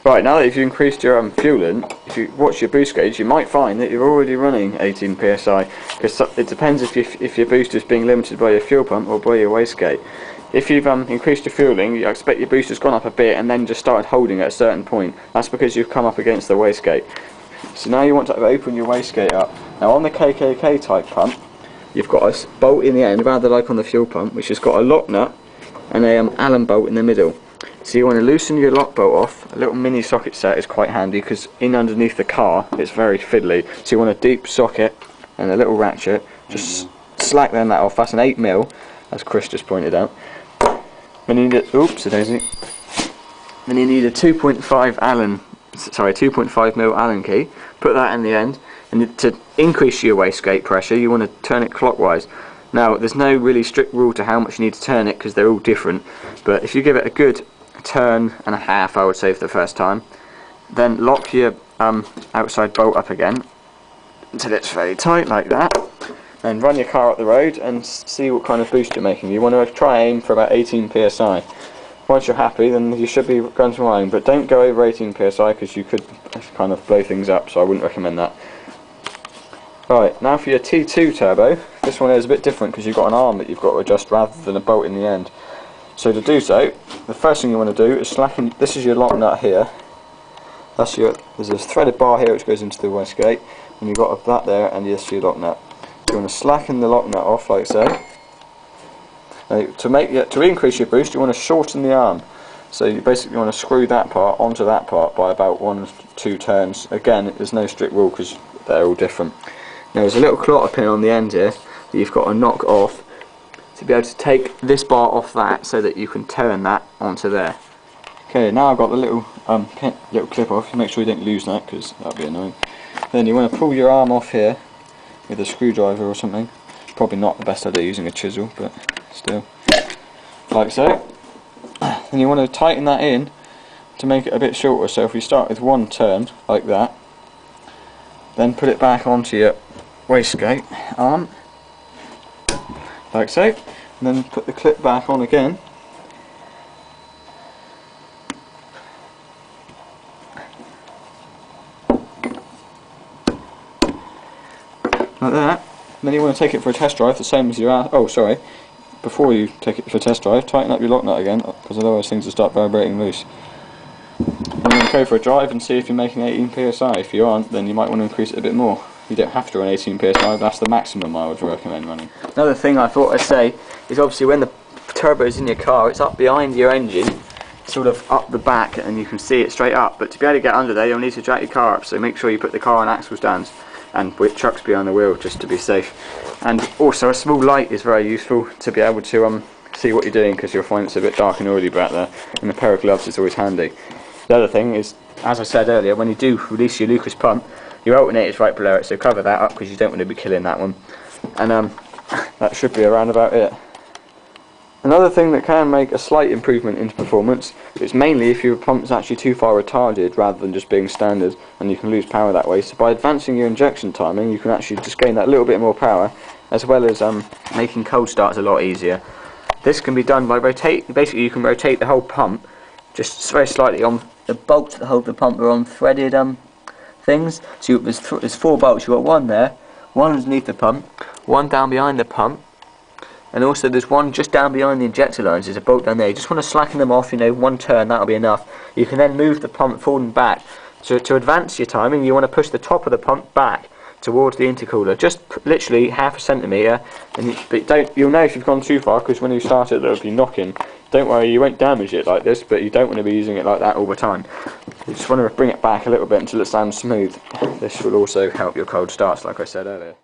Right, now that you've increased your fueling, if you watch your boost gauge, you might find that you're already running 18 psi, because it depends if your booster is being limited by your fuel pump or by your wastegate. If you've increased your fueling, you expect your booster's gone up a bit and then just started holding at a certain point. That's because you've come up against the wastegate. So now you want to open your wastegate up. Now on the KKK type pump, you've got a bolt in the end, rather like on the fuel pump, which has got a lock nut and a Allen bolt in the middle. So you want to loosen your lock bolt off. A little mini socket set is quite handy because in underneath the car it's very fiddly. So you want a deep socket and a little ratchet. Just slack that off. That's an 8mm, as Chris just pointed out. Then you need a, Then you need a 2.5mm Allen key. Put that in the end, and to increase your wastegate pressure, you want to turn it clockwise. Now, there's no really strict rule to how much you need to turn it because they're all different. But if you give it a good turn and a half, I would say, for the first time, then lock your outside bolt up again until it's fairly tight, like that. And run your car up the road and see what kind of boost you're making. You want to try aim for about 18 psi. Once you're happy, then you should be going to flying, but don't go over 18 psi because you could kind of blow things up, so I wouldn't recommend that. Right, now for your T2 turbo. This one is a bit different because you've got an arm that you've got to adjust rather than a bolt in the end. So to do so, the first thing you want to do is slacken. This is your lock nut here. There's a threaded bar here which goes into the wastegate, and you've got that there, and this is your lock nut. You want to slacken the lock nut off like so. Now, to increase your boost, you want to shorten the arm. So you basically want to screw that part onto that part by about 1 or 2 turns. Again, there's no strict rule because they're all different. Now there's a little clotter pin on the end here that you've got to knock off to be able to take this bar off that so that you can turn that onto there. Okay, now I've got the little clip off. You make sure you don't lose that because that'd be annoying. Then you want to pull your arm off here with a screwdriver or something. Probably not the best idea using a chisel, but still. Like so. Then you want to tighten that in to make it a bit shorter. So if we start with 1 turn, like that, then put it back onto your wastegate arm, like so, and then put the clip back on again. Like that. And then you want to take it for a test drive, the same as your before you take it for a test drive, tighten up your lock nut again, because otherwise things will start vibrating loose. And then go for a drive and see if you're making 18 psi. If you aren't, then you might want to increase it a bit more. You don't have to run 18 psi, but that's the maximum I would recommend running. Another thing I thought I'd say is obviously when the turbo is in your car, it's up behind your engine, sort of up the back, and you can see it straight up. But to be able to get under there, you'll need to jack your car up, so make sure you put the car on axle stands and with trucks behind the wheel just to be safe. And also a small light is very useful to be able to see what you're doing, because you'll find it's a bit dark and oily back there, and a pair of gloves is always handy. The other thing is, as I said earlier, when you do release your Lucas pump, your alternator is right below it, so cover that up because you don't want to be killing that one. And that should be around about it. Another thing that can make a slight improvement in performance is mainly if your pump is actually too far retarded rather than just being standard, and you can lose power that way. So by advancing your injection timing, you can actually just gain that little bit more power, as well as making cold starts a lot easier. This can be done by basically you can rotate the whole pump just very slightly on the bolts that hold the pump are on threaded things. So there's 4 bolts. You've got 1 there, 1 underneath the pump, 1 down behind the pump, and also there's 1 just down behind the injector lines. There's a bolt down there. You just want to slacken them off, 1 turn, that'll be enough. You can then move the pump forward and back. So to advance your timing, you want to push the top of the pump back towards the intercooler, just literally half a centimetre, but you'll know if you've gone too far, because when you start it there'll be knocking. Don't worry, you won't damage it like this, but you don't want to be using it like that all the time. You just want to bring it back a little bit until it sounds smooth. This will also help your cold starts, like I said earlier.